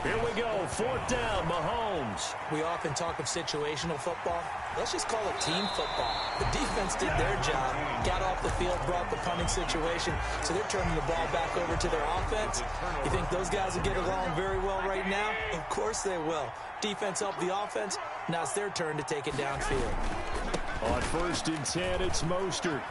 Here we go, 4th down, Mahomes. We often talk of situational football. Let's just call it team football. The defense did their job, got off the field, brought the punting situation, so they're turning the ball back over to their offense. You think those guys will get along very well right now? Of course they will. Defense helped the offense. Now it's their turn to take it downfield. On 1st and 10, it's Mostert.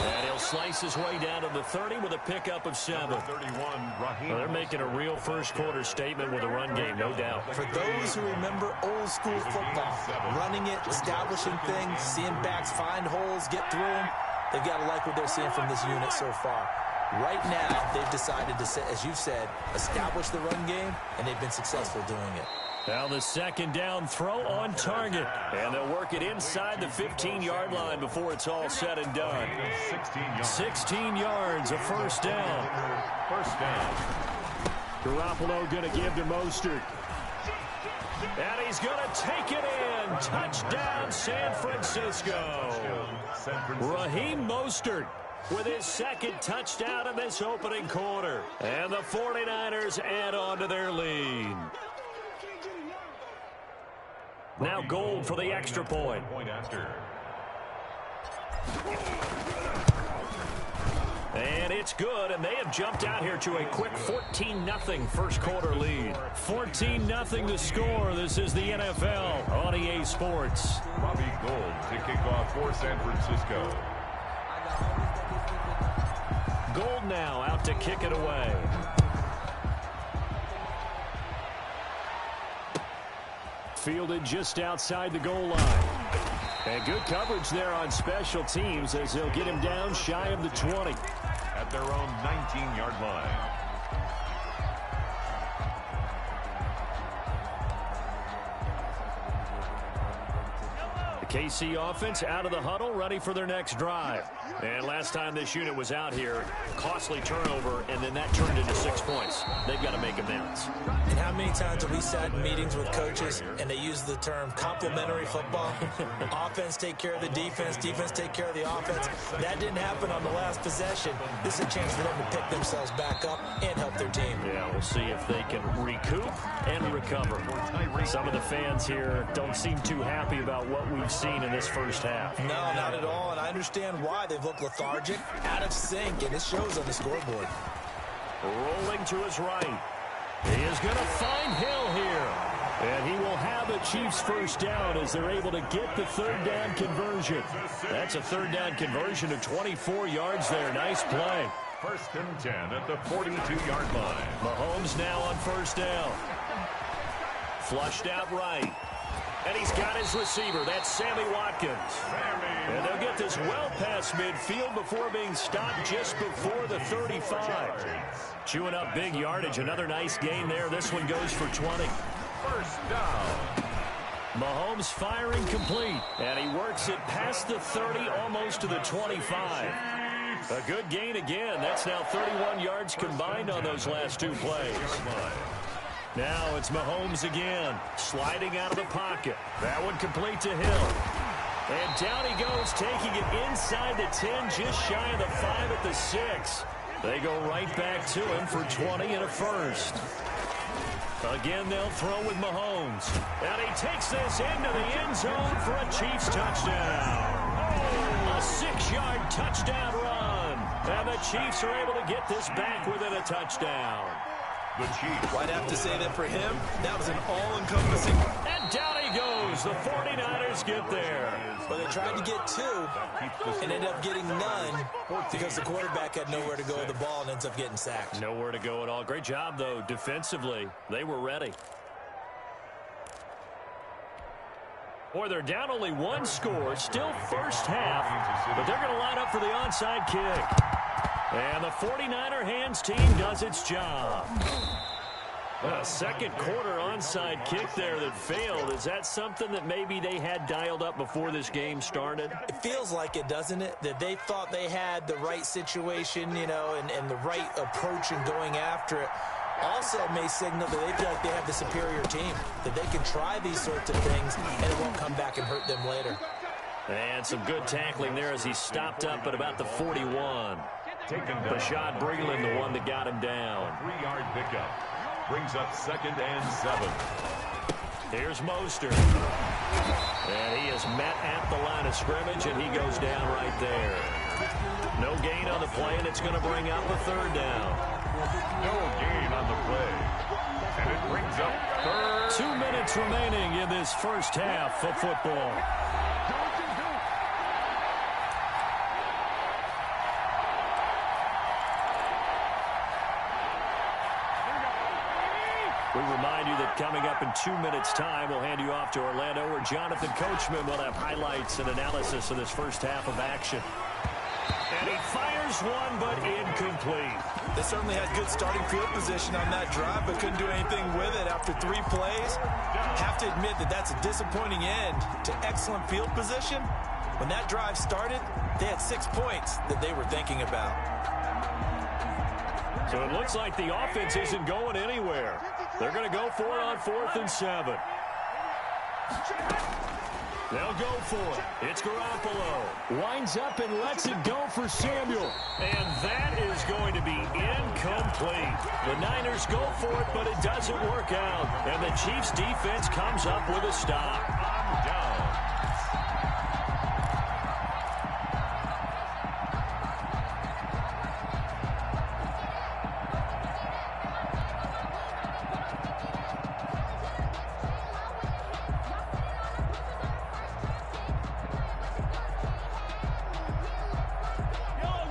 And he'll slice his way down to the 30 with a pickup of 7. Well, they're making a real first-quarter statement with a run game, no doubt. For those who remember old-school football, running it, establishing things, seeing backs find holes, get through them, they've got to like what they're seeing from this unit so far. Right now, they've decided to, as you've said, establish the run game, and they've been successful doing it. Now the 2nd down throw on target. And they'll work it inside the 15-yard line before it's all said and done. 16 yards, a 1st down. Garoppolo going to give to Mostert. And he's going to take it in. Touchdown, San Francisco. Raheem Mostert with his 2nd touchdown in this opening quarter. And the 49ers add on to their lead. Now Gold for the extra point. And it's good, and they have jumped out here to a quick 14-0 first-quarter lead. 14-0 the score. This is the NFL on EA Sports. Robbie Gold to kick off for San Francisco. Gold now out to kick it away. Fielded just outside the goal line. And good coverage there on special teams as they'll get him down shy of the 20. At their own 19-yard line. KC offense out of the huddle, ready for their next drive. And last time this unit was out here, costly turnover, and then that turned into 6 points. They've got to make amends. And how many times have we sat in meetings with coaches and they use the term complementary football? Offense take care of the defense, defense take care of the offense. That didn't happen on the last possession. This is a chance for them to pick themselves back up and help their team. Yeah, we'll see if they can recoup and recover. Some of the fans here don't seem too happy about what we've seen in this first half. No, not at all, and I understand why. They've looked lethargic, out of sync, and it shows on the scoreboard. Rolling to his right. He is going to find Hill here. And he will have the Chiefs first down as they're able to get the 3rd down conversion. That's a 3rd down conversion of 24 yards there. Nice play. 1st and 10 at the 42-yard line. Mahomes now on 1st down. Flushed out right. And he's got his receiver. That's Sammy Watkins. And they'll get this well past midfield before being stopped just before the 35. Chewing up big yardage. Another nice gain there. This one goes for 20. 1st down. Mahomes firing complete. And he works it past the 30, almost to the 25. A good gain again. That's now 31 yards combined on those last 2 plays. Now it's Mahomes again, sliding out of the pocket. That one complete to Hill. And down he goes, taking it inside the 10, just shy of the 5 at the 6. They go right back to him for 20 and a 1st. Again, they'll throw with Mahomes. And he takes this into the end zone for a Chiefs touchdown. A 6-yard touchdown run. And the Chiefs are able to get this back within a touchdown. The Chiefs. I'd have to say that for him, that was an all-encompassing. And down he goes. The 49ers get there. But they tried to get 2 and ended up getting none because the quarterback had nowhere to go with the ball and ends up getting sacked. Nowhere to go at all. Great job, though, defensively. They were ready. Boy, they're down only 1 score. Still first half. But they're going to line up for the onside kick. And the 49er hands team does its job. A 2nd quarter onside kick there that failed. Is that something that maybe they had dialed up before this game started? It feels like it, doesn't it? That they thought they had the right situation, you know, and the right approach in going after it. Also may signal that they feel like they have the superior team, that they can try these sorts of things and it won't come back and hurt them later. And some good tackling there as he stopped up at about the 41. Bashad Breeland, the one that got him down. 3-yard pickup. Brings up 2nd and 7. Here's Mostert. And he is met at the line of scrimmage, and he goes down right there. No gain on the play, and it's going to bring up a 3rd down. No gain on the play. And it brings up 3rd. 2 minutes remaining in this first half of football. We remind you that coming up in 2 minutes' time, we'll hand you off to Orlando, where Jonathan Coachman will have highlights and analysis of this first half of action. And he fires one, but incomplete. They certainly had good starting field position on that drive, but couldn't do anything with it after 3 plays. Have to admit that that's a disappointing end to excellent field position. When that drive started, they had 6 points that they were thinking about. So it looks like the offense isn't going anywhere. They're going to go for it on 4th and 7. They'll go for it. It's Garoppolo. Winds up and lets it go for Samuel. And that is going to be incomplete. The Niners go for it, but it doesn't work out. And the Chiefs defense comes up with a stop.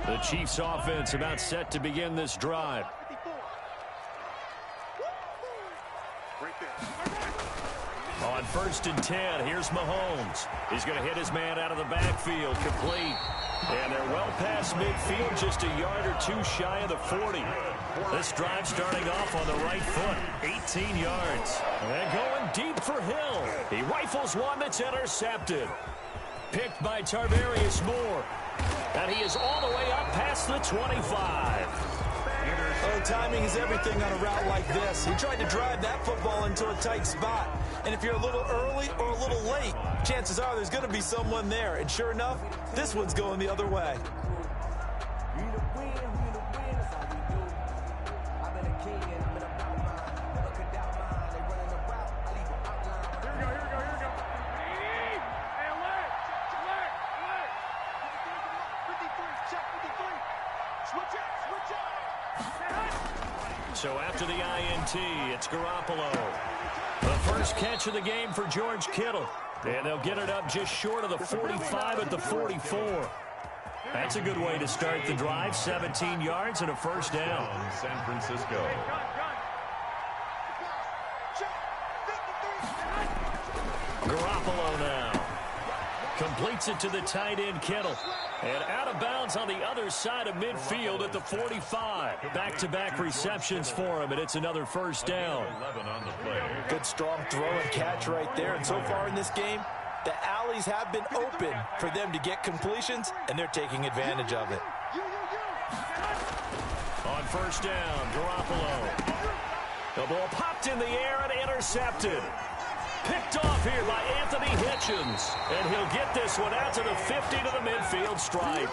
The Chiefs offense about set to begin this drive. On 1st and 10, here's Mahomes. He's going to hit his man out of the backfield, complete. And they're well past midfield, just a yard or 2 shy of the 40. This drive starting off on the right foot, 18 yards. And going deep for Hill. He rifles one that's intercepted. Picked by Tarvarius Moore. And he is all the way up past the 25. Oh, timing is everything on a route like this. He tried to drive that football into a tight spot. And if you're a little early or a little late, chances are there's going to be someone there. And sure enough, this one's going the other way. So after the INT, it's Garoppolo. The first catch of the game for George Kittle. And they'll get it up just short of the 45 at the 44. That's a good way to start the drive. 17 yards and a first down. San Francisco. Garoppolo now. Completes it to the tight end, Kittle. And out of bounds on the other side of midfield at the 45. Back-to-back receptions for him, and it's another first down. 11 on the play. Good strong throw and catch right there. And so far in this game, the alleys have been open for them to get completions, and they're taking advantage of it. On first down, Garoppolo. The ball popped in the air and intercepted. Picked off here by Anthony Hitchens. And he'll get this one out to the 50 to the midfield stripe.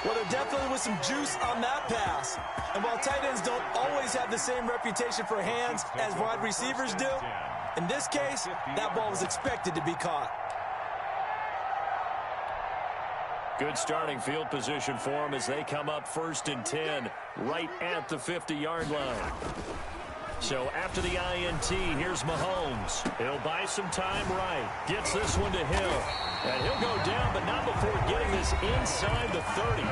Well, there definitely was some juice on that pass. And while tight ends don't always have the same reputation for hands as wide receivers do, in this case, that ball was expected to be caught. Good starting field position for them as they come up 1st and 10 right at the 50-yard line. So after the INT, here's Mahomes. He'll buy some time right. Gets this one to Hill. And he'll go down, but not before getting this inside the 30.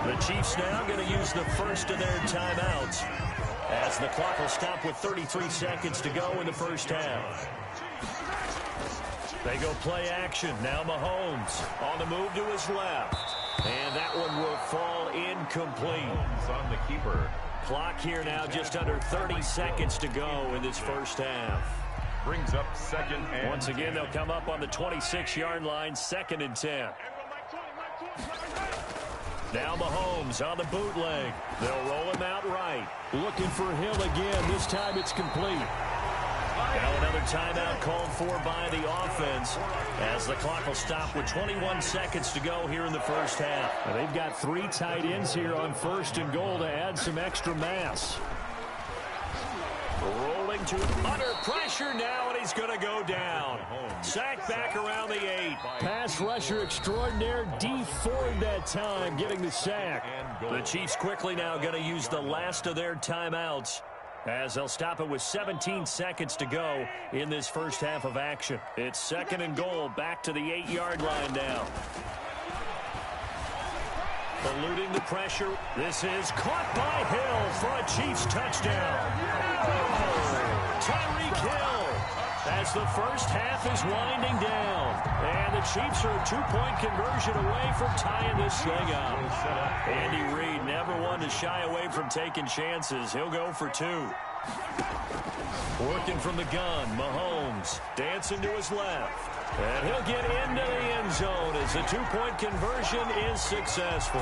The Chiefs now going to use the first of their timeouts as the clock will stop with 33 seconds to go in the first half. They go play action. Now Mahomes on the move to his left. And that one will fall incomplete. Mahomes on the keeper. Clock here now just under 30 seconds to go in this first half. Brings up 2nd and Once again, they'll come up on the 26-yard line, 2nd and 10. Now Mahomes on the bootleg. They'll roll him out right. Looking for Hill again. This time it's complete. Now another timeout called for by the offense as the clock will stop with 21 seconds to go here in the first half. Now they've got 3 tight ends here on 1st and goal to add some extra mass. Rolling to under pressure now, and he's going to go down. Sacked back around the 8. Pass rusher extraordinaire, Dee Ford that time, getting the sack. The Chiefs quickly now going to use the last of their timeouts, as they'll stop it with 17 seconds to go in this first half of action. It's 2nd and goal, back to the 8-yard line now. Eluding the pressure. This is caught by Hill for a Chiefs touchdown. Tyreek Hill, as the first half is winding down. And the Chiefs are a 2-point conversion away from tying this thing up. Andy Reid never one to shy away from taking chances. He'll go for 2. Working from the gun, Mahomes dancing to his left. And he'll get into the end zone as the 2-point conversion is successful.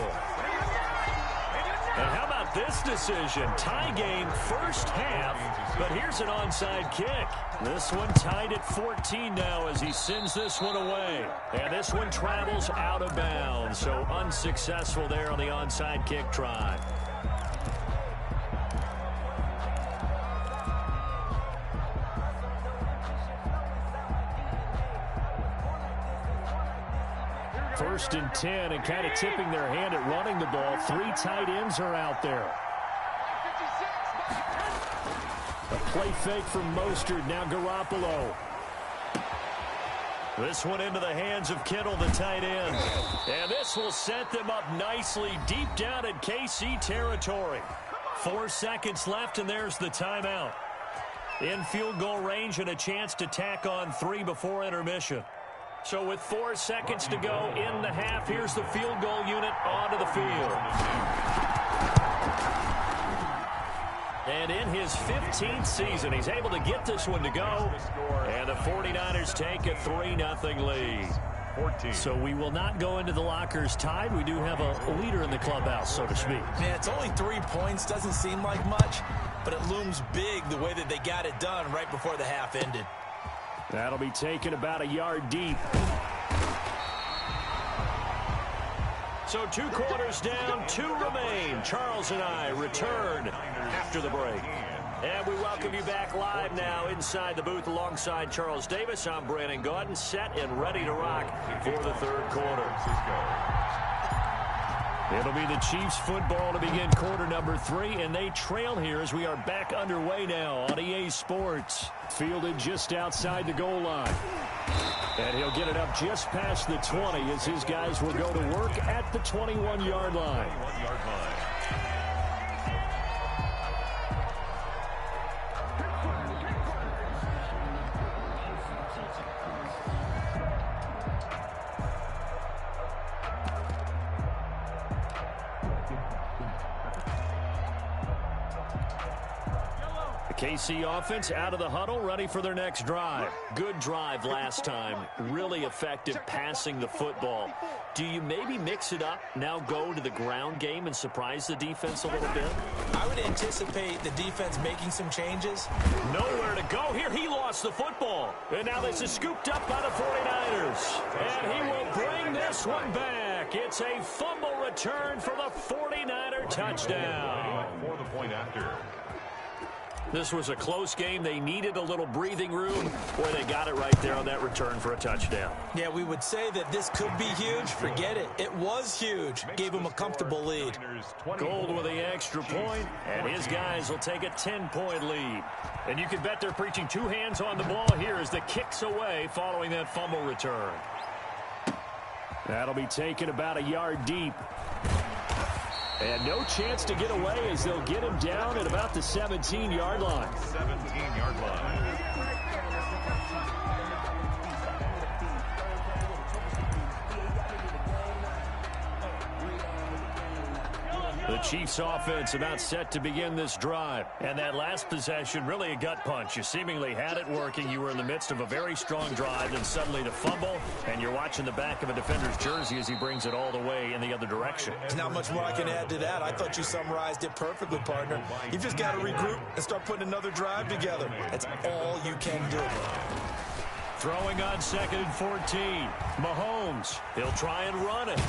And how about this decision? Tie game first half, but here's an onside kick. This one tied at 14 now as he sends this one away. And this one travels out of bounds, so unsuccessful there on the onside kick try. First and 10, and kind of tipping their hand at running the ball. 3 tight ends are out there. A play fake from Mostert, now Garoppolo. This one into the hands of Kittle, the tight end. And this will set them up nicely deep down in KC territory. 4 seconds left, and there's the timeout. In field goal range and a chance to tack on 3 before intermission. So with 4 seconds to go in the half, here's the field goal unit onto the field. And in his 15th season, he's able to get this one to go. And the 49ers take a 3-0 lead. So we will not go into the lockers tied. We do have a leader in the clubhouse, so to speak. Yeah, it's only 3 points. Doesn't seem like much, but it looms big the way that they got it done right before the half ended. That'll be taken about a yard deep. So 2 quarters down, 2 remain. Charles and I return after the break. And we welcome you back live now inside the booth alongside Charles Davis. I'm Brandon Gaudin, set and ready to rock for the 3rd quarter. It'll be the Chiefs football to begin quarter number 3, and they trail here as we are back underway now on EA Sports. Fielded just outside the goal line. And he'll get it up just past the 20 as his guys will go to work at the 21-yard line. KC offense out of the huddle, ready for their next drive. Good drive last time. Really effective passing the football. Do you maybe mix it up, now go to the ground game and surprise the defense a little bit? I would anticipate the defense making some changes. Nowhere to go here. He lost the football. And now this is scooped up by the 49ers. And he will bring this one back. It's a fumble return for the 49er touchdown. For the point after. This was a close game. They needed a little breathing room. Boy, they got it right there on that return for a touchdown. Yeah, we would say that this could be huge. Forget it. It was huge. Gave him a comfortable lead. Gold with the extra point, and his guys will take a 10-point lead. And you can bet they're preaching 2 hands on the ball here as the kick's away following that fumble return. That'll be taken about a yard deep. And no chance to get away as they'll get him down at about the 17-yard line. 17-yard line. The Chiefs offense about set to begin this drive. And that last possession, really a gut punch. You seemingly had it working. You were in the midst of a very strong drive, and suddenly the fumble, and you're watching the back of a defender's jersey as he brings it all the way in the other direction. There's not much more I can add to that. I thought you summarized it perfectly, partner. You've just got to regroup and start putting another drive together. That's all you can do. Throwing on 2nd and 14. Mahomes, he'll try and run it.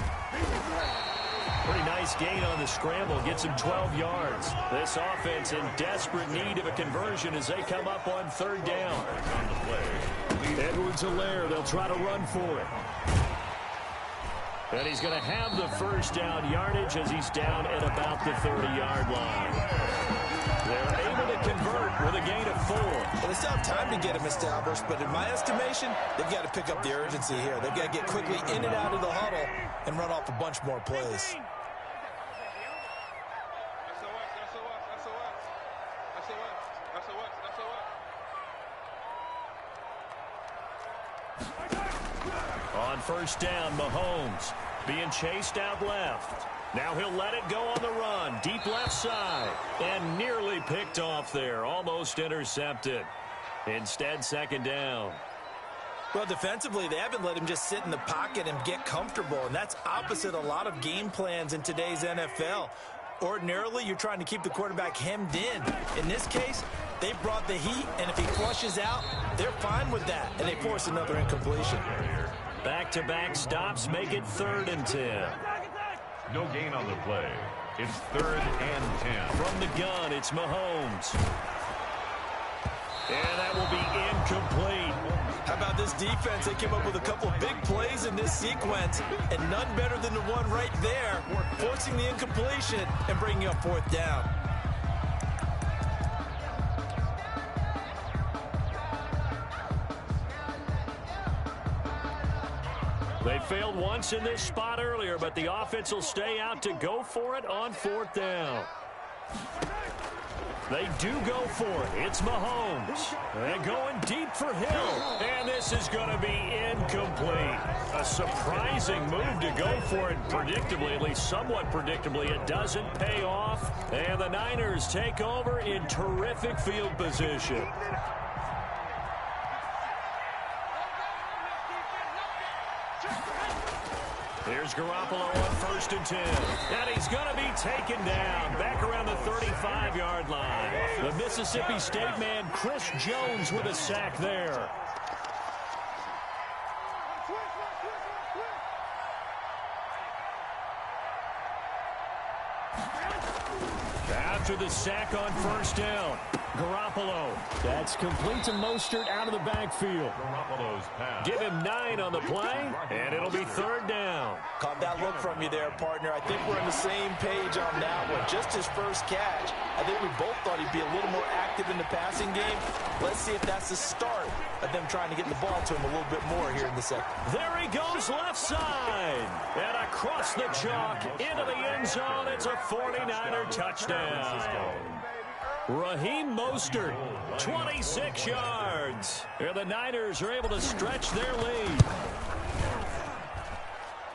Pretty nice gain on the scramble. Gets him 12 yards. This offense in desperate need of a conversion as they come up on third down. On the play, Edwards-Helaire, they'll try to run for it. And he's going to have the first down yardage as he's down at about the 30-yard line. They're able to convert with a gain of 4. Well, they still have time to get him established, but in my estimation, they've got to pick up the urgency here. They've got to get quickly in and out of the huddle and run off a bunch more plays. On first down, Mahomes being chased out left. Now he'll let it go on the run. Deep left side. And nearly picked off there. Almost intercepted. Instead, second down. Well, defensively, they haven't let him just sit in the pocket and get comfortable, and that's opposite a lot of game plans in today's NFL. Ordinarily, you're trying to keep the quarterback hemmed in. In this case, they brought the heat, and if he flushes out, they're fine with that, and they force another incompletion. Back-to-back stops make it 3rd and 10. no gain on the play. It's 3rd and 10. From the gun, it's Mahomes. And that will be incomplete. How about this defense? They came up with a couple of big plays in this sequence, and none better than the one right there, forcing the incompletion and bringing up 4th down. They failed once in this spot earlier, but the offense will stay out to go for it on 4th down. They do go for it. It's Mahomes. And going deep for Hill. And this is going to be incomplete. A surprising move to go for it predictably, at least somewhat predictably. It doesn't pay off. And the Niners take over in terrific field position. Here's Garoppolo on 1st and 10. And he's going to be taken down back around the 35-yard line. The Mississippi State man, Chris Jones, with a sack there. After the sack on 1st down, Garoppolo. That's complete to Mostert out of the backfield. Garoppolo's pass. Give him 9 on the play, and it'll be 3rd down. Caught that look from you there, partner. I think we're on the same page on that one. Just his first catch. I think we both thought he'd be a little more active in the passing game. Let's see if that's the start of them trying to get the ball to him a little bit more here in the second. There he goes left side. And across the chalk into the end zone. It's a 49er touchdown. Raheem Mostert, 26 yards. And the Niners are able to stretch their lead.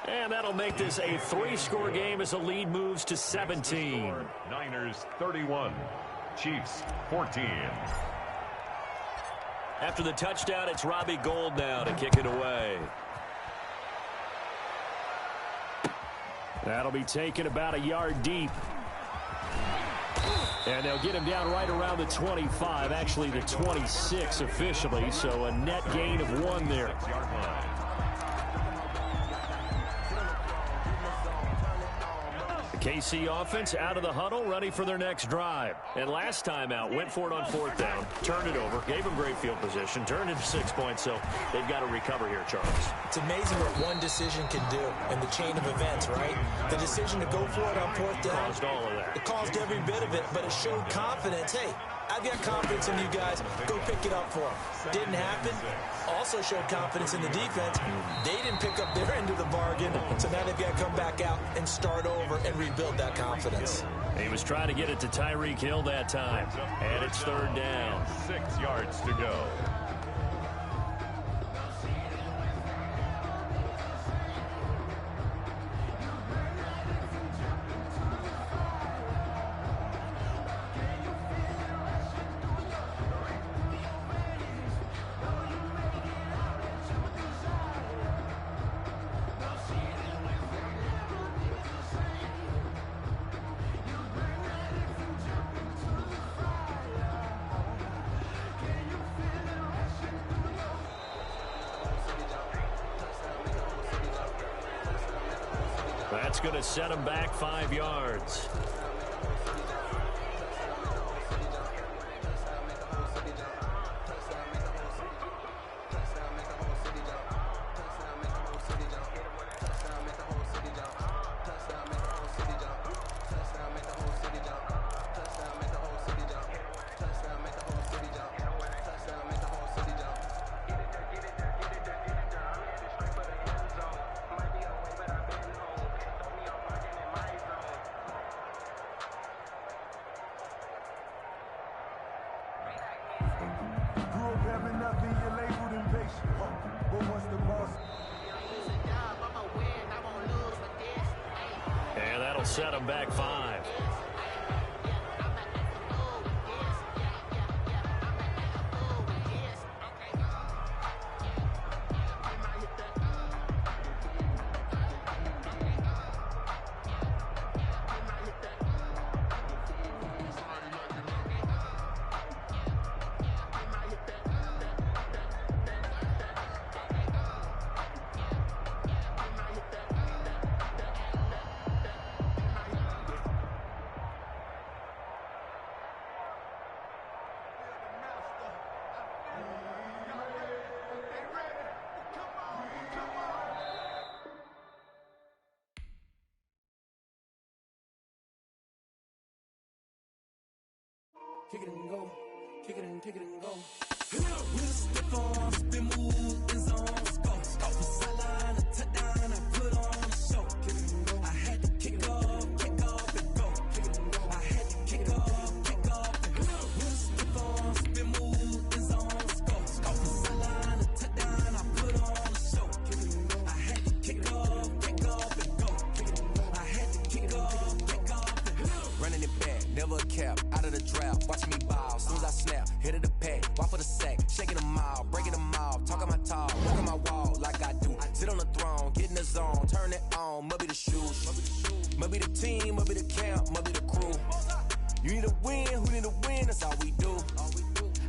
And that'll make this a 3-score game as the lead moves to 17. Niners 31, Chiefs 14. After the touchdown, it's Robbie Gould now to kick it away. That'll be taken about a yard deep. And they'll get him down right around the 25, actually the 26 officially, so a net gain of 1 there. KC offense out of the huddle, ready for their next drive. And last time out, went for it on 4th down, turned it over, gave them great field position, turned it to 6 points, so they've got to recover here, Charles. It's amazing what one decision can do in the chain of events, right? The decision to go for it on 4th down. Caused all of that. It caused every bit of it, but it showed confidence. Hey, I've got confidence in you guys. Go pick it up for them. Didn't happen. Also showed confidence in the defense. They didn't pick up their end of the bargain, so now they've got to come back out and start over and rebuild that confidence. He was trying to get it to Tyreek Hill that time, and it's 3rd down. 6 yards to go. That's going to set him back 5 yards. And that'll set him back 5. Kick it and go, kick it and go. With the form, spin move, in zone, go. Off the sideline, a touchdown, I put on a show. Kick it and go. I had to kick off and go. Kick it and go. I had to kick off and go. With the form, spin move, in zone, go. Off the sideline, a touchdown, I put on a show. Kick it and go. I had to kick off and go. Kick it and go. I had to kick off and go. Running it back, never a cap, out of the draft. Watching me ball, soon as I snap, hit of the pack, walk for the sack, shaking them all, breaking them off, talking my talk, walking my wall like I do. Sit on the throne, get in the zone, turn it on, must be the shoes, must be the team, must be the camp, must be the crew. You need a win, who need a win, that's all we do.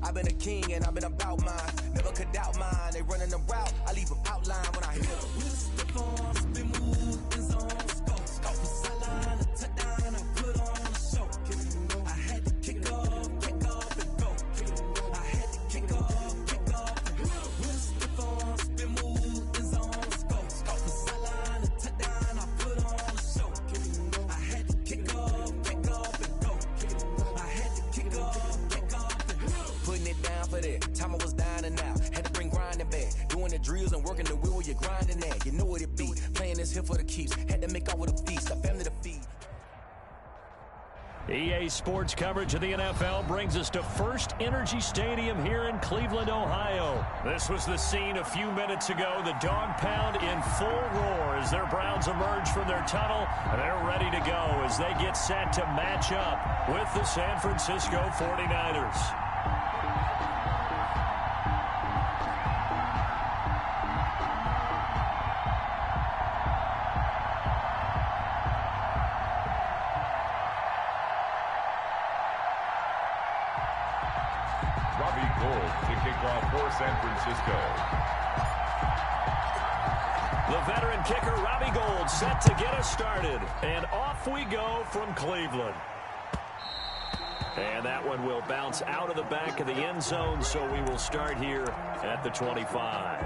I've been a king and I've been about mine, never could doubt mine, they running the route, I leave them outline when I hit them. Step on, spin move, in zone, scope the sideline, a touchdown, I put on a show. I had to kick off and go. I had to kick off and go. Step on, spin move, in zone, scope the sideline, a touchdown, I put on a show. I had to kick off and go. I had to kick off and go. Putting it down for that, time I was dying and out. Had to bring grinding back, doing the drills and working the wheel where you're grinding at. You know what it be, playing this here for the keeps. Had to make out with a feast, a family to feed. EA Sports coverage of the NFL brings us to First Energy Stadium here in Cleveland, Ohio. This was the scene a few minutes ago. The dog pound in full roar as their Browns emerge from their tunnel. They're ready to go as they get set to match up with the San Francisco 49ers. For San Francisco. The veteran kicker, Robbie Gould, set to get us started. And off we go from Cleveland. And that one will bounce out of the back of the end zone, so we will start here at the 25.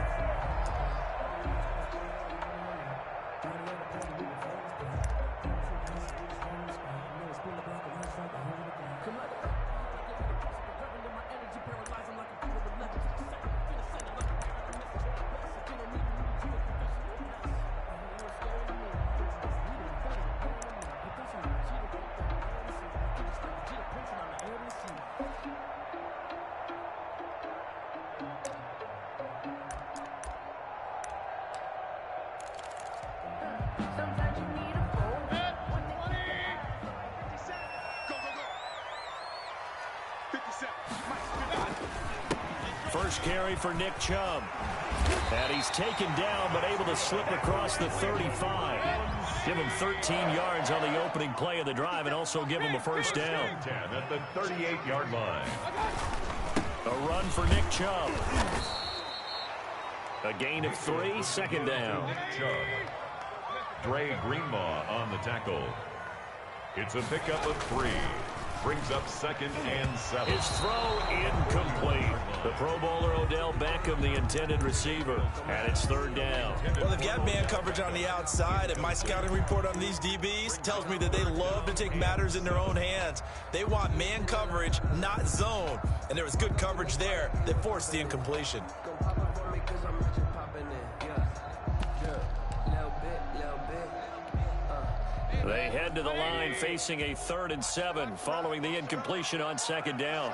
First carry for Nick Chubb. And he's taken down, but able to slip across the 35. Give him 13 yards on the opening play of the drive and also give him a first down. At the 38-yard line. A run for Nick Chubb. A gain of 3, second down. Dre Greenlaw on the tackle. It's a pickup of 3. Brings up 2nd and 7. His throw incomplete. The Pro Bowler Odell Beckham, the intended receiver, and it's 3rd down. Well, they've got man coverage on the outside, and my scouting report on these DBs tells me that they love to take matters in their own hands. They want man coverage, not zone, and there was good coverage there that forced the incompletion. They head to the line facing a 3rd and 7 following the incompletion on 2nd down.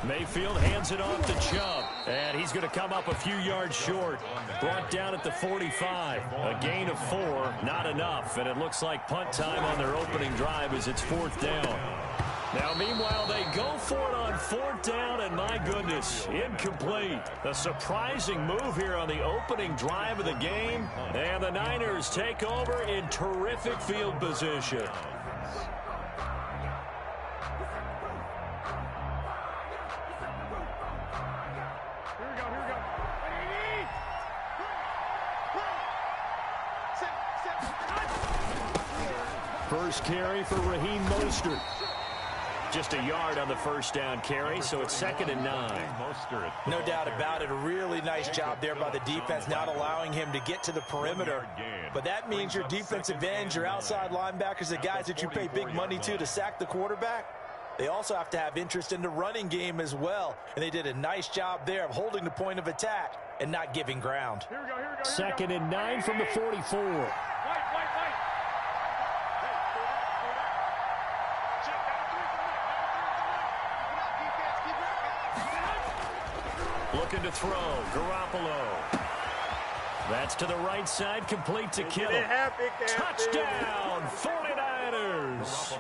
Mayfield hands it off to Chubb, and he's going to come up a few yards short. Brought down at the 45. A gain of 4, not enough, and it looks like punt time on their opening drive as it's 4th down. Now, meanwhile, they go for it on 4th down, and my goodness, incomplete. A surprising move here on the opening drive of the game, and the Niners take over in terrific field position. First carry for Raheem Mostert. Just a yard on the 1st down carry, so it's 2nd and 9. No doubt about it. A really nice job there by the defense, not allowing him to get to the perimeter. But that means your defensive ends, your outside linebackers, the guys that you pay big money to sack the quarterback, they also have to have interest in the running game as well. And they did a nice job there of holding the point of attack and not giving ground. 2nd and 9 from the 44. Looking to throw, Garoppolo. That's to the right side, complete to Kittle. Touchdown, 49ers.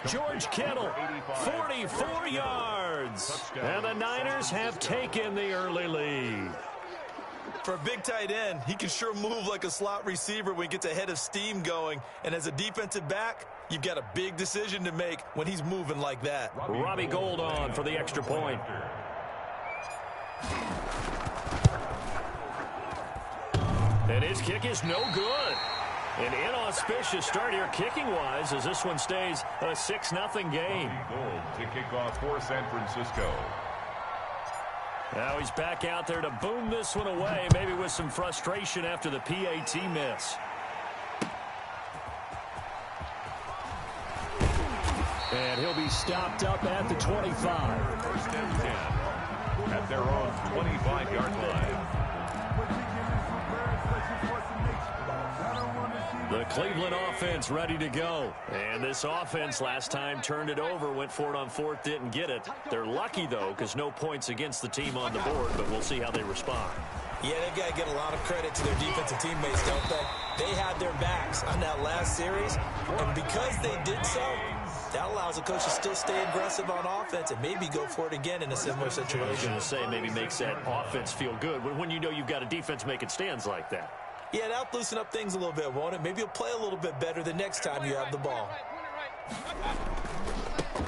George Kittle, 44 yards. And the Niners have taken the early lead. For a big tight end, he can sure move like a slot receiver when he gets a head of steam going. And as a defensive back, you've got a big decision to make when he's moving like that. Robbie Gould on for the extra point. And his kick is no good. An inauspicious start here kicking-wise as this one stays a 6-0 game. Gould to kick off for San Francisco. Now he's back out there to boom this one away, maybe with some frustration after the PAT miss. And he'll be stopped up at the 25. 1st and 10 at their own 25-yard line. The Cleveland offense ready to go. And this offense last time turned it over, went for it on 4th, didn't get it. They're lucky, though, because no points against the team on the board, but we'll see how they respond. Yeah, they've got to get a lot of credit to their defensive teammates, don't they? They had their backs on that last series, and because they did so, that allows the coach to still stay aggressive on offense and maybe go for it again in a similar situation. I was going to say, maybe makes that offense feel good when you know you've got a defense making stands like that. Yeah, that'll loosen up things a little bit, won't it? Maybe you'll play a little bit better the next time you have the ball.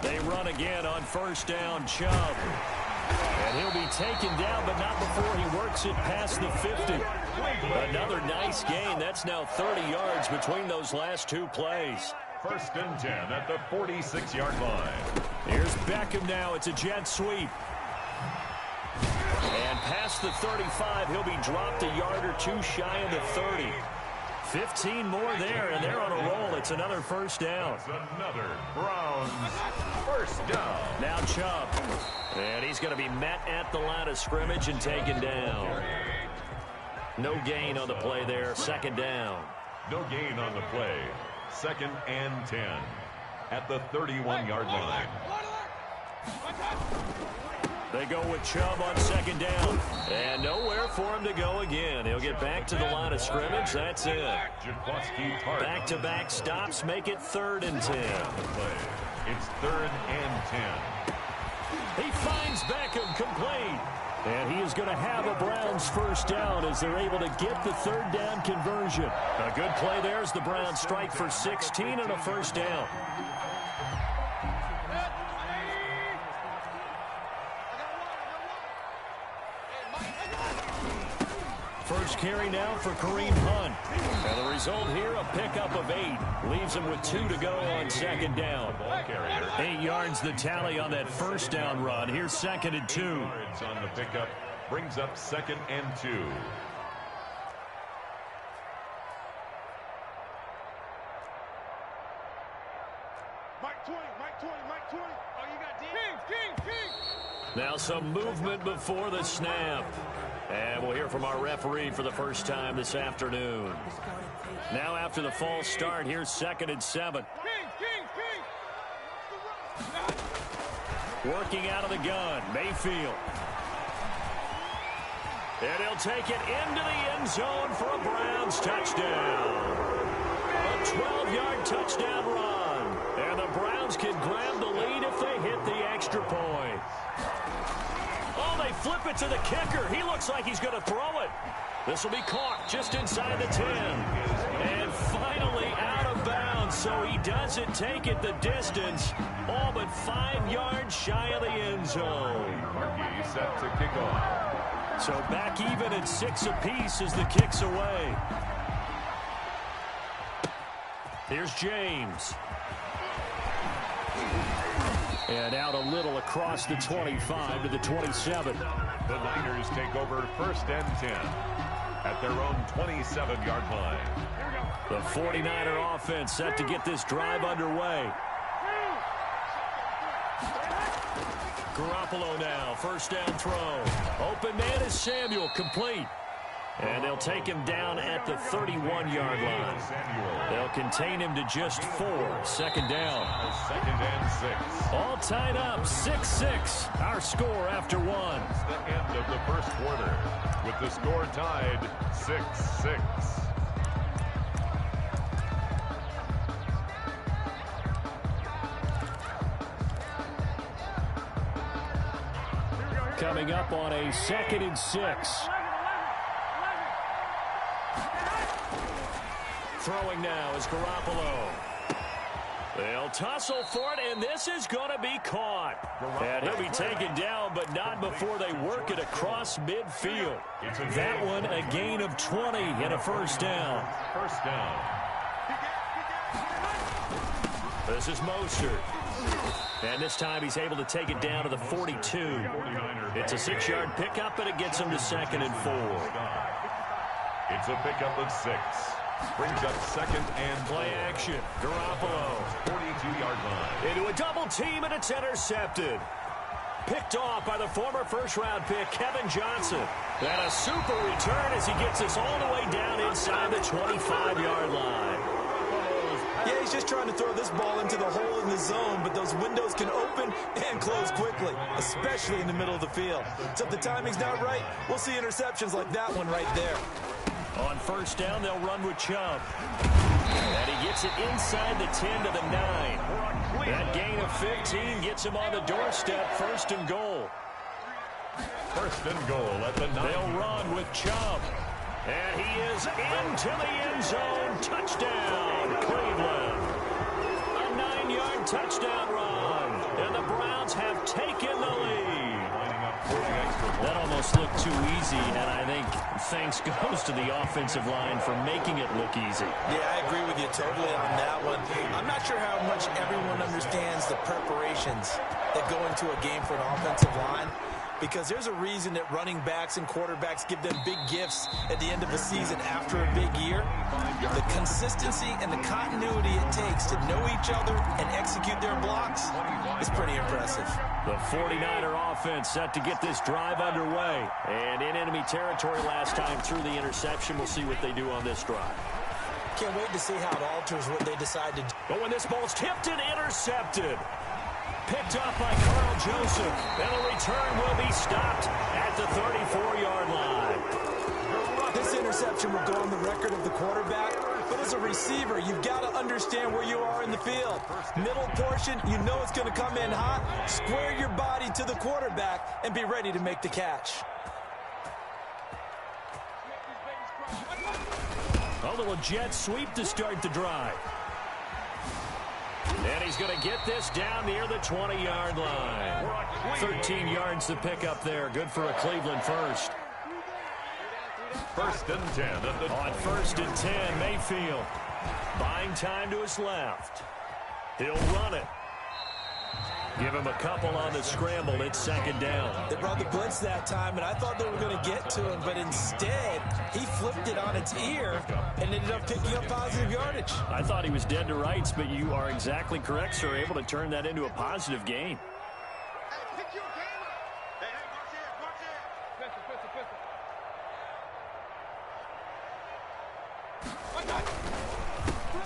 They run again on 1st down, Chubb. And he'll be taken down, but not before he works it past the 50. Another nice gain. That's now 30 yards between those last 2 plays. 1st and 10 at the 46-yard line. Here's Beckham now. It's a jet sweep. And past the 35, he'll be dropped a yard or 2 shy of the 30. 15 more there, and they're on a roll. It's another 1st down. It's another Browns 1st down. Now Chubb. And he's going to be met at the line of scrimmage and taken down. No gain on the play there. 2nd down. No gain on the play. 2nd and 10 at the 31-yard line. They go with Chubb on 2nd down. And nowhere for him to go again. He'll get back to the line of scrimmage. That's it. Back-to-back stops make it 3rd and 10. It's 3rd and 10. He finds Beckham complete. And he is going to have a Browns 1st down as they're able to get the 3rd down conversion. A good play there as the Browns strike for 16 and a 1st down. first carry now for Kareem Hunt. And the result here, a pickup of 8. Leaves him with 2 to go on second down. 8 yards the tally on that first down run. Here's 2nd and 2. Yards on the pickup brings up 2nd and 2. Now some movement before the snap. And we'll hear from our referee for the first time this afternoon. Now after the false start, here's 2nd and 7. Working out of the gun, Mayfield. And he'll take it into the end zone for a Browns touchdown. A 12-yard touchdown run. And the Browns can grab the lead if they hit the extra point. Oh, they flip it to the kicker. He looks like he's going to throw it. This will be caught just inside the 10. And finally out of bounds, so he doesn't take it the distance. All but 5 yards shy of the end zone. Markey set to kick off. So back even at 6 apiece as the kick's away. Here's James. And out a little across the 25 to the 27. The Niners take over 1st and 10 at their own 27-yard line. The 49er offense set to get this drive underway. Garoppolo now, first down throw. Open man is Samuel, complete. And they'll take him down at the 31-yard line. They'll contain him to just 4. 2nd down. 2nd and 6. All tied up, 6-6. Our score after 1. It's the end of the first quarter with the score tied 6-6. Coming up on a 2nd and 6. Throwing now is Garoppolo. They'll tussle for it, and this is going to be caught. And he'll be taken down, but not before they work it across midfield. That one, a gain of 20 and a first down. First down. This is Mostert. And this time he's able to take it down to the 42. It's a 6-yard pickup, and it gets him to 2nd and 4. It's a pickup of 6. Brings up 2nd and play action. Garoppolo. 42-yard line. Into a double team, and it's intercepted. Picked off by the former first-round pick, Kevin Johnson. And a super return as he gets us all the way down inside the 25-yard line. Yeah, he's just trying to throw this ball into the hole in the zone, but those windows can open and close quickly, especially in the middle of the field. So if the timing's not right, we'll see interceptions like that one right there. On first down, they'll run with Chubb. And he gets it inside the 10 to the 9. That gain of 15 gets him on the doorstep, 1st and goal. 1st and goal at the 9. They'll run with Chubb. And he is into the end zone. Touchdown, Cleveland. A 9-yard touchdown run. And the Browns have taken the lead. That almost looked too easy, and I think thanks goes to the offensive line for making it look easy. Yeah, I agree with you totally on that one. I'm not sure how much everyone understands the preparations that go into a game for an offensive line, because there's a reason that running backs and quarterbacks give them big gifts at the end of the season after a big year. The consistency and the continuity it takes to know each other and execute their blocks is pretty impressive. The 49er offense set to get this drive underway. And in enemy territory last time through the interception. We'll see what they do on this drive. Can't wait to see how it alters what they decide to do. But when this ball's tipped and intercepted. Picked up by Carl Joseph. And the return will be stopped at the 34-yard line. This interception will go on the record of the quarterback. But as a receiver, you've got to understand where you are in the field. Middle portion, you know it's going to come in hot. Square your body to the quarterback and be ready to make the catch. A little jet sweep to start the drive. And he's going to get this down near the 20-yard line. 13 yards to pick up there. Good for a Cleveland first. First and 10 at the On first and 10, Mayfield buying time to his left. He'll run it. Give him a couple on the scramble. It's second down. They brought the blitz that time, and I thought they were going to get to him, but instead, he flipped it on its ear and ended up picking up positive yardage. I thought he was dead to rights, but you are exactly correct, sir. Able to turn that into a positive gain.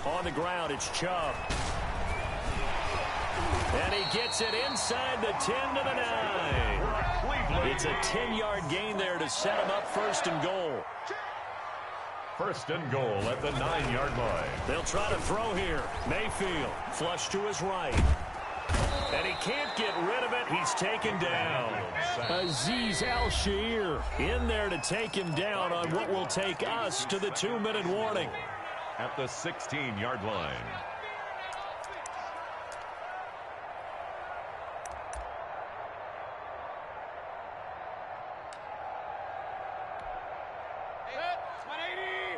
On the ground, it's Chubb. And he gets it inside the 10 to the 9. It's a 10-yard gain there to set him up first and goal. First and goal at the 9-yard line. They'll try to throw here. Mayfield, flush to his right. And he can't get rid of it. He's taken down. Azeez Al-Shaair in there to take him down on what will take us to the 2-minute warning. At the 16-yard line.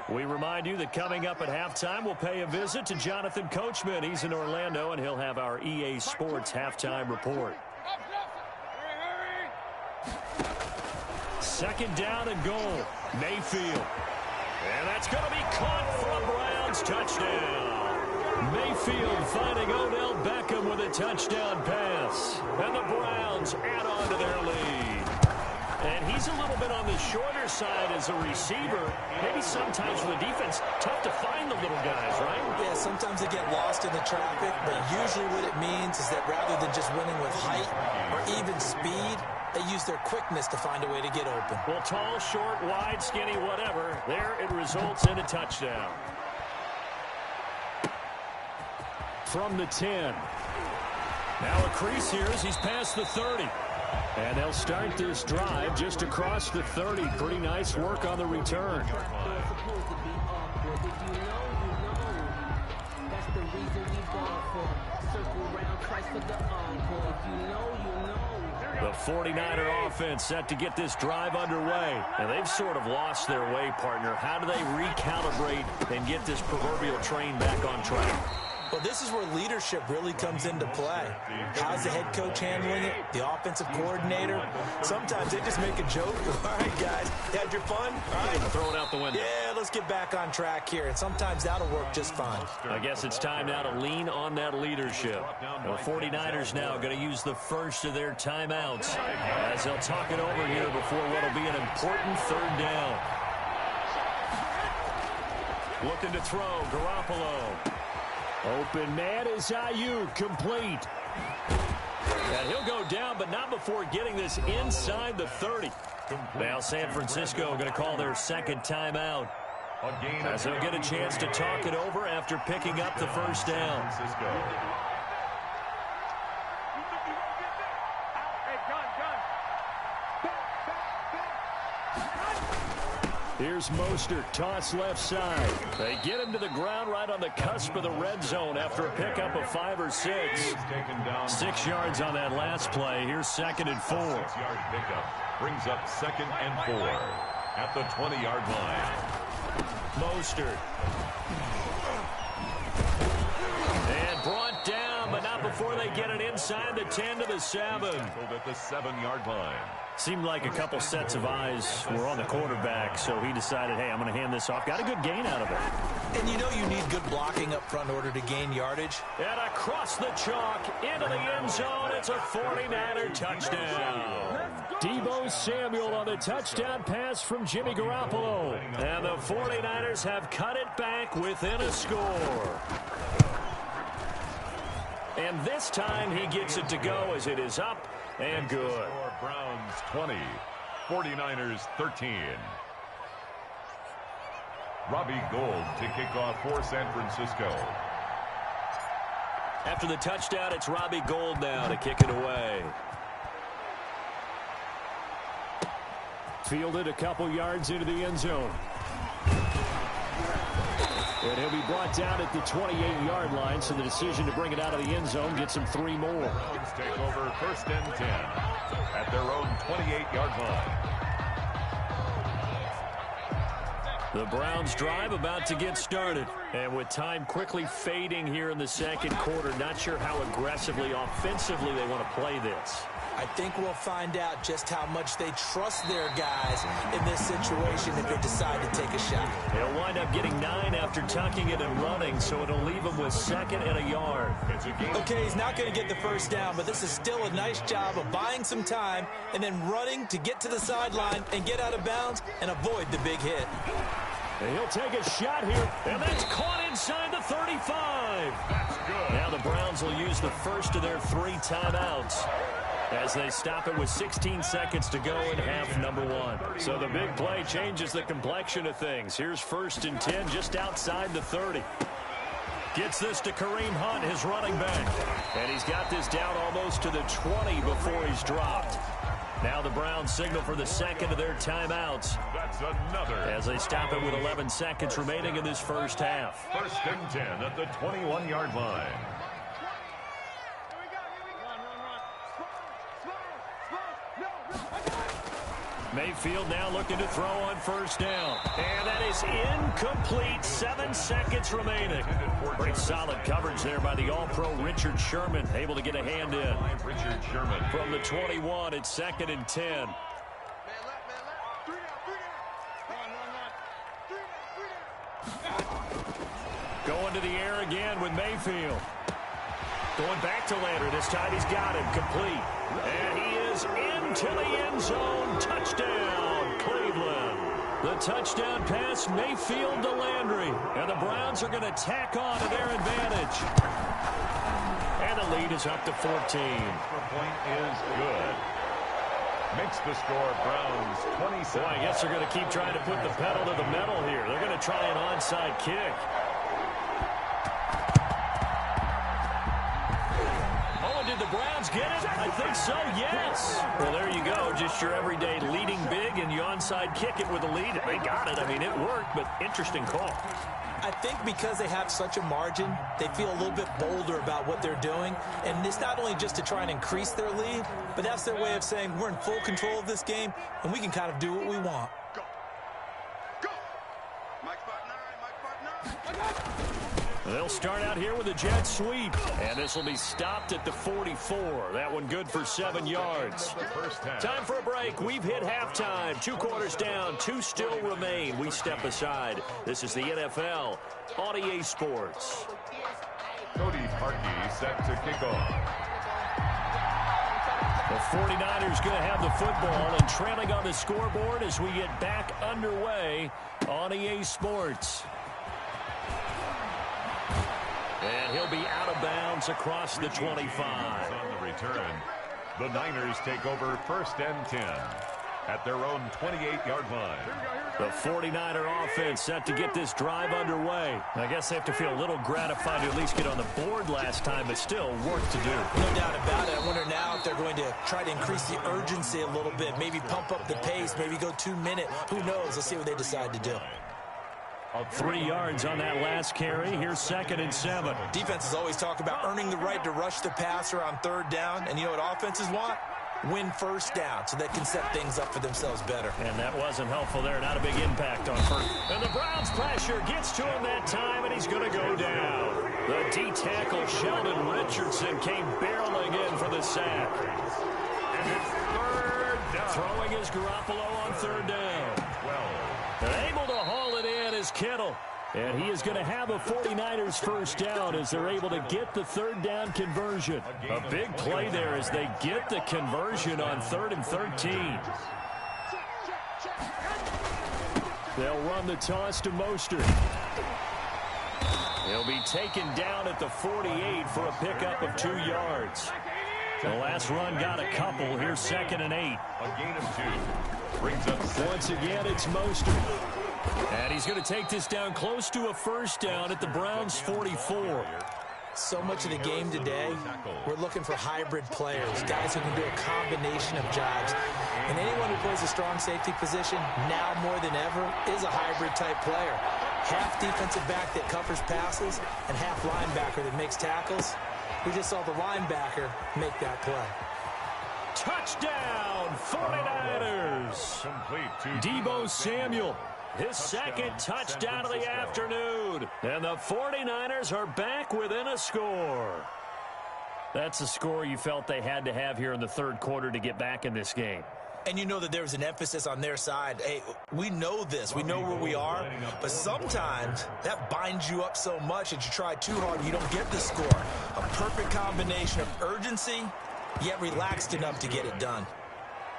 We remind you that coming up at halftime, we'll pay a visit to Jonathan Coachman. He's in Orlando, and he'll have our EA Sports halftime report. Second down and goal. Mayfield. And that's going to be caught for a Browns touchdown. Mayfield finding Odell Beckham with a touchdown pass. And the Browns add on to their lead. And he's a little bit on the shorter side as a receiver. Maybe sometimes for the defense, tough to find the little guys, right? Yeah, sometimes they get lost in the traffic, but usually what it means is that rather than just winning with height or even speed, they use their quickness to find a way to get open. Well, tall, short, wide, skinny, whatever. There it results in a touchdown. From the 10. Now a crease here as he's past the 30. And they'll start this drive just across the 30. Pretty nice work on the return. The 49er offense set to get this drive underway. And they've sort of lost their way, partner. How do they recalibrate and get this proverbial train back on track? Well, this is where leadership really comes into play. How's the head coach handling it? The offensive coordinator? Sometimes they just make a joke. All right, guys, you had your fun? All right. Throw it out the window. Yeah, let's get back on track here. And sometimes that'll work just fine. I guess it's time now to lean on that leadership. The 49ers now going to use the first of their timeouts as they'll talk it over here before what will be an important third down. Looking to throw, Garoppolo. Open man is Ayuk, complete. And he'll go down, but not before getting this inside the 30. Now San Francisco going to call their second timeout, as they'll get a chance to talk it over after picking up the first down. Here's Mostert, toss left side. They get him to the ground right on the cusp of the red zone after a pickup of 5 or 6. 6 yards on that last play. Here's second and 4. 6-yard pickup brings up second and 4 at the 20-yard line. Mostert. And brought down, but not before they get it inside the 10 to the 7. At the 7-yard line. Seemed like a couple sets of eyes were on the quarterback, so he decided, hey, I'm going to hand this off. Got a good gain out of it. And you know you need good blocking up front in order to gain yardage. And across the chalk, into the end zone, it's a 49er touchdown. Deebo Samuel on the touchdown pass from Jimmy Garoppolo. And the 49ers have cut it back within a score. And this time he gets it to go as it is up and good. Browns 20, 49ers 13. Robbie Gould to kick off for San Francisco. After the touchdown, it's Robbie Gould now to kick it away. Fielded a couple yards into the end zone. And he'll be brought down at the 28-yard line, so the decision to bring it out of the end zone gets him 3 more. Browns take over first and 10 at their own 28-yard line. The Browns drive about to get started. And with time quickly fading here in the second quarter, not sure how aggressively, offensively they want to play this. I think we'll find out just how much they trust their guys in this situation if they decide to take a shot. They'll wind up getting 9 after tucking it and running, so it'll leave them with 2nd and a yard. Okay, he's not going to get the first down, but this is still a nice job of buying some time and then running to get to the sideline and get out of bounds and avoid the big hit. And he'll take a shot here, and that's caught inside the 35. That's good. Now the Browns will use the first of their 3 timeouts as they stop it with 16 seconds to go in half number 1. So the big play changes the complexion of things. Here's 1st and 10 just outside the 30. Gets this to Kareem Hunt, his running back. And he's got this down almost to the 20 before he's dropped. Now the Browns signal for the 2nd of their timeouts. That's another. As they stop it with 11 seconds remaining in this first half. 1st and 10 at the 21-yard line. Mayfield now looking to throw on 1st down. And that is incomplete. 7 seconds remaining. Pretty solid coverage there by the All-Pro Richard Sherman. Able to get a hand in. Richard Sherman. From the 21, it's 2nd and 10. Going to the air again with Mayfield. Going back to Landry. This time he's got him complete. And he is into the end zone. Touchdown, Cleveland. The touchdown pass, Mayfield to Landry. And the Browns are going to tack on to their advantage. And the lead is up to 14. Extra point is good. Makes the score Browns 27. Boy, I guess they're going to keep trying to put the pedal to the metal here. They're going to try an onside kick. Did the Browns get it? I think so, yes. Well, there you go. Just your everyday leading big, and you onside kick it with a lead. They got it. I mean, it worked, but interesting call. I think because they have such a margin, they feel a little bit bolder about what they're doing. And it's not only just to try and increase their lead, but that's their way of saying we're in full control of this game, and we can kind of do what we want. Go. Go. Mike Spot 9. Mike Spot 9. They'll start out here with a jet sweep. And this will be stopped at the 44. That one good for 7 yards. Time for a break. We've hit halftime. 2 quarters down. 2 still remain. We step aside. This is the NFL on EA Sports. Cody Parkey set to kick off. The 49ers going to have the football and trailing on the scoreboard as we get back underway on EA Sports. And he'll be out of bounds across the 25. On the return, the Niners take over 1st and 10 at their own 28-yard line. The 49er offense set to get this drive underway. I guess they have to feel a little gratified to at least get on the board last time, but still work to do. No doubt about it. I wonder now if they're going to try to increase the urgency a little bit, maybe pump up the pace, maybe go 2-minute. Who knows? Let's see what they decide to do. 3 yards on that last carry. Here's 2nd and 7. Defenses always talk about earning the right to rush the passer on 3rd down. And you know what offenses want? Win 1st down so they can set things up for themselves better. And that wasn't helpful there. Not a big impact on 1st. And the Browns pressure gets to him that time, and he's going to go down. The D-tackle Sheldon Richardson came barreling in for the sack. And it's 3rd down. Throwing is Garoppolo on 3rd down. 12. Able to haul it in is Kittle. And he is going to have a 49ers 1st down as they're able to get the 3rd down conversion. A big play there as they get the conversion on 3rd and 13. They'll run the toss to Mostert. He'll be taken down at the 48 for a pickup of 2 yards. The last run got a couple. Here's 2nd and 8. A gain of 2. Brings up once again, it's Mostert. And he's going to take this down close to a 1st down at the Browns' 44. So much of the game today, we're looking for hybrid players, guys who can do a combination of jobs. And anyone who plays a strong safety position, now more than ever, is a hybrid-type player. Half defensive back that covers passes and half linebacker that makes tackles. We just saw the linebacker make that play. Touchdown, 49ers! complete to Deebo Samuel. His second touchdown of the afternoon. And the 49ers are back within a score. That's a score you felt they had to have here in the third quarter to get back in this game. And you know that there was an emphasis on their side. Hey, we know this. We know where we are. But sometimes that binds you up so much that you try too hard and you don't get the score. A perfect combination of urgency, yet relaxed enough to get it done.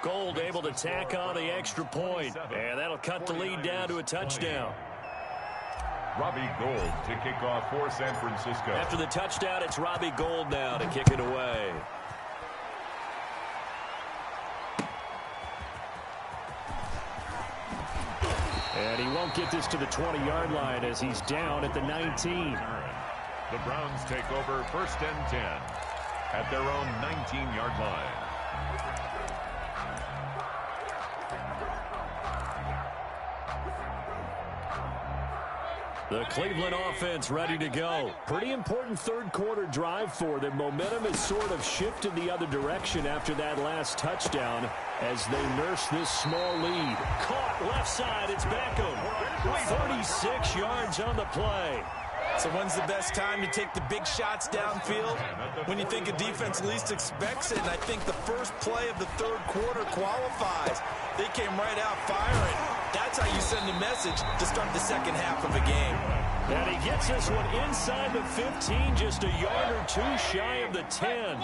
Gold able to tack on the extra point. And that'll cut the lead down to a touchdown. Robbie Gould to kick off for San Francisco. After the touchdown, it's Robbie Gould now to kick it away. And he won't get this to the 20-yard line as he's down at the 19. The Browns take over 1st and 10 at their own 19-yard line. The Cleveland offense ready to go. Pretty important third quarter drive for them. Momentum has sort of shifted the other direction after that last touchdown as they nurse this small lead. Caught left side. It's Beckham. 36 yards on the play. So when's the best time to take the big shots downfield? When you think a defense least expects it, and I think the first play of the third quarter qualifies. They came right out firing. That's how you send a message to start the second half of a game. And he gets this one inside the 15, just a yard or two shy of the 10.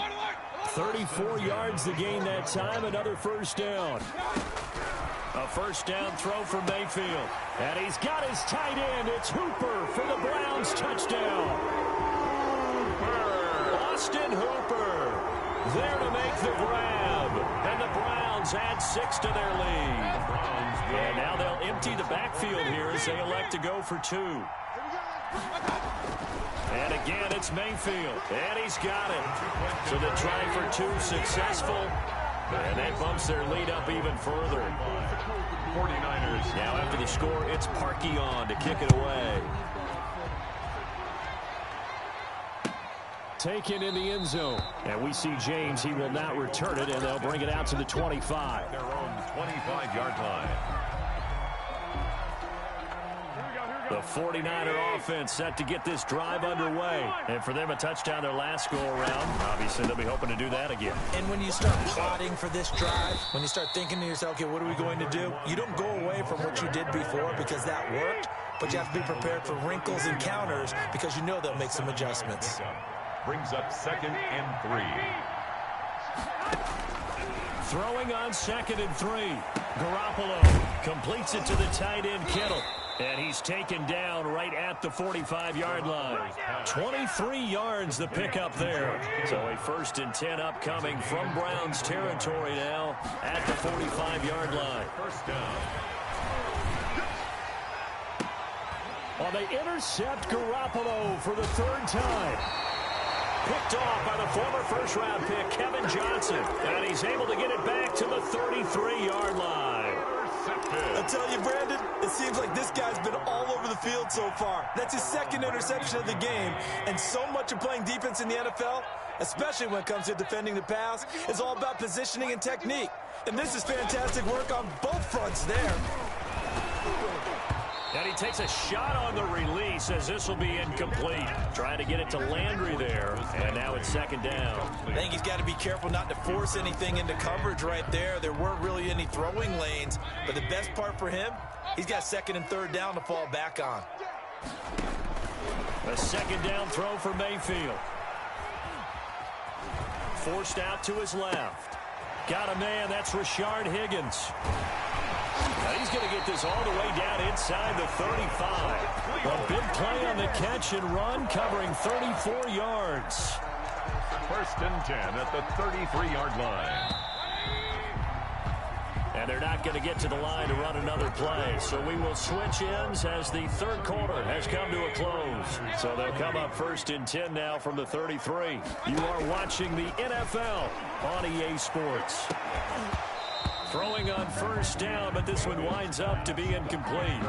34 yards to gain that time, another first down. A first down throw for Mayfield. And he's got his tight end. It's Hooper for the Browns touchdown. Austin Hooper there to make the grab. And the Browns add 6 to their lead. And now they'll empty the backfield here as they elect to go for 2. And again, it's Mayfield. And he's got it. So the try for 2 successful. And that bumps their lead up even further. 49ers. Now after the score, it's Parkey on to kick it away. Taken in the end zone. And we see James. He will not return it, and they'll bring it out to the 25. Their own 25-yard line. The 49er offense set to get this drive underway. And for them, a touchdown their last go-around. Obviously, they'll be hoping to do that again. And when you start plotting for this drive, when you start thinking to yourself, okay, what are we going to do? You don't go away from what you did before because that worked, but you have to be prepared for wrinkles and counters because you know they'll make some adjustments. Brings up 2nd and 3. Throwing on 2nd and 3. Garoppolo completes it to the tight end, Kittle. And he's taken down right at the 45-yard line. 23 yards the pickup there. So a 1st and 10 upcoming from Browns territory now at the 45-yard line. First down. Well, they intercept Garoppolo for the 3rd time. Picked off by the former first-round pick, Kevin Johnson. And he's able to get it back to the 33-yard line. I tell you, Brandon, it seems like this guy's been all over the field so far. That's his 2nd interception of the game. And so much of playing defense in the NFL, especially when it comes to defending the pass, is all about positioning and technique. And this is fantastic work on both fronts there. And he takes a shot on the release as this will be incomplete. Trying to get it to Landry there. And now it's 2nd down. I think he's got to be careful not to force anything into coverage right there. There weren't really any throwing lanes. But the best part for him, he's got 2nd and 3rd down to fall back on. A 2nd down throw for Mayfield. Forced out to his left. Got a man, that's Rashard Higgins. Now he's going to get this all the way down inside the 35. A big play on the catch and run, covering 34 yards. 1st and 10 at the 33-yard line. And they're not going to get to the line to run another play. So we will switch ends as the third quarter has come to a close. So they'll come up 1st and 10 now from the 33. You are watching the NFL on EA Sports. Throwing on 1st down, but this one winds up to be incomplete.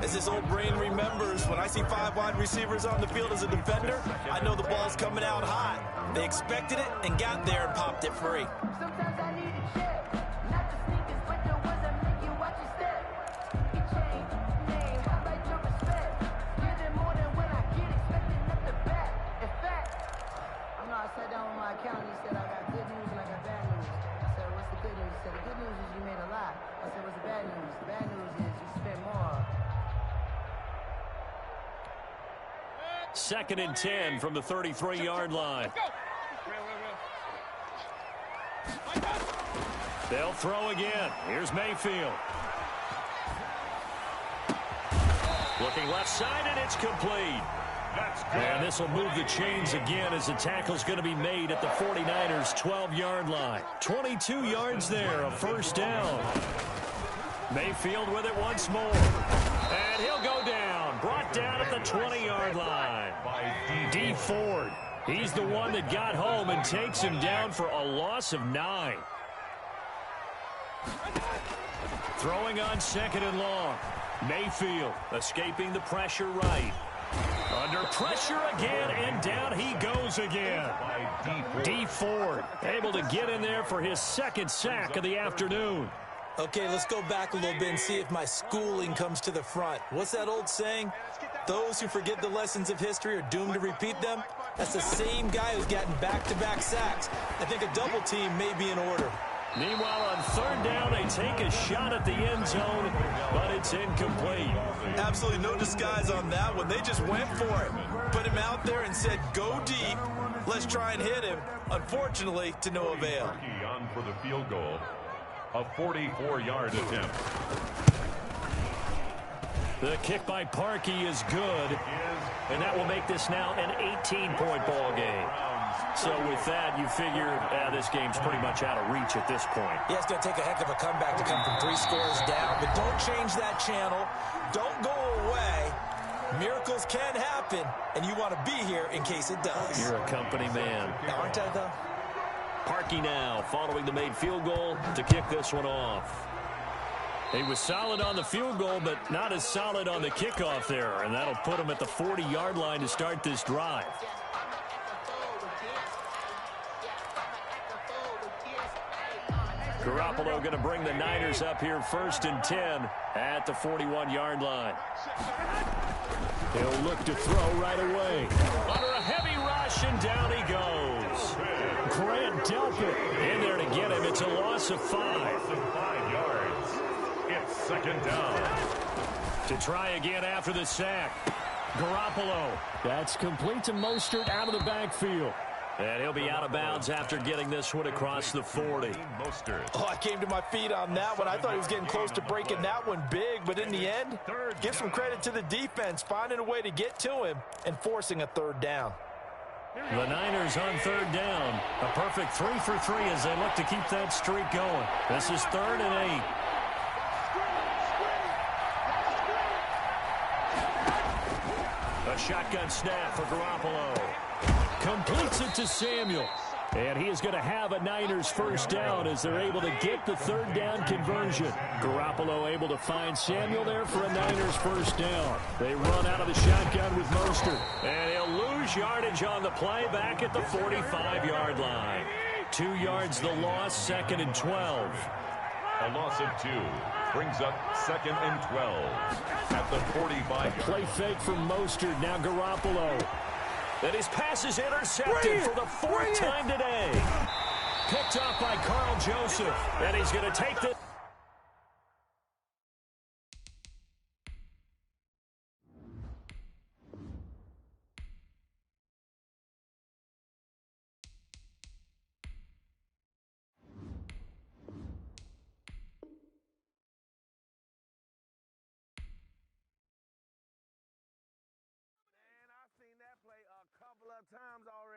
As this old brain remembers, when I see 5 wide receivers on the field as a defender, I know the ball's coming out hot. They expected it and got there and popped it free. Sometimes I need a check, not the sneakers, but the ones that make you watch your step. It changed. say what's the bad news. The bad news is you spent more. 2nd and 10 from the 33-yard line. They'll throw again. Here's Mayfield. Looking left side, and it's complete. And this will move the chains again as the tackle's going to be made at the 49ers' 12-yard line. 22 yards there, a first down. Mayfield with it once more. And he'll go down. Brought down at the 20-yard line. D. Ford. He's the one that got home and takes him down for a loss of 9. Throwing on 2nd and long. Mayfield escaping the pressure right. Under pressure again, and down he goes again. D. Ford able to get in there for his 2nd sack of the afternoon. Okay, let's go back a little bit and see if my schooling comes to the front. What's that old saying? Those who forget the lessons of history are doomed to repeat them. That's the same guy who's gotten back-to-back sacks. I think a double team may be in order. Meanwhile, on 3rd down, they take a shot at the end zone, but it's incomplete. Absolutely no disguise on that one. They just went for it. Put him out there and said, go deep. Let's try and hit him. Unfortunately, to no avail. On for the field goal. A 44-yard attempt. The kick by Parkey is good, and that will make this now an 18-point ball game. So with that, you figure this game's pretty much out of reach at this point. Yeah, it's going to take a heck of a comeback to come from 3 scores down. But don't change that channel. Don't go away. Miracles can happen, and you want to be here in case it does. You're a company man. Aren't I, though? Parkey now following the made field goal to kick this one off. He was solid on the field goal, but not as solid on the kickoff there, and that'll put him at the 40-yard line to start this drive. Garoppolo going to bring the Niners up here 1st and 10 at the 41-yard line. He'll look to throw right away. Under a heavy rush, and down he goes. Grant Delpit in there to get him. It's a loss of 5. 5 yards. It's 2nd down. To try again after the sack. Garoppolo. That's complete to Mostert out of the backfield. And he'll be out of bounds after getting this one across the 40. Oh, I came to my feet on that one. I thought he was getting close to breaking that one big, but in the end, give some credit to the defense, finding a way to get to him and forcing a 3rd down. The Niners on 3rd down. A perfect 3 for 3 as they look to keep that streak going. This is 3rd and 8. A shotgun snap for Garoppolo. Completes it to Samuel. And he is going to have a Niners 1st down as they're able to get the 3rd down conversion. Garoppolo able to find Samuel there for a Niners 1st down. They run out of the shotgun with Mostert. And he'll lose yardage on the play back at the 45-yard line. 2 yards the loss, 2nd and 12. A loss of 2 brings up 2nd and 12 at the 45. Play fake from Mostert. Now Garoppolo. And his pass is intercepted for the 4th time today. Picked up by Carl Joseph. And he's going to take the... Times already.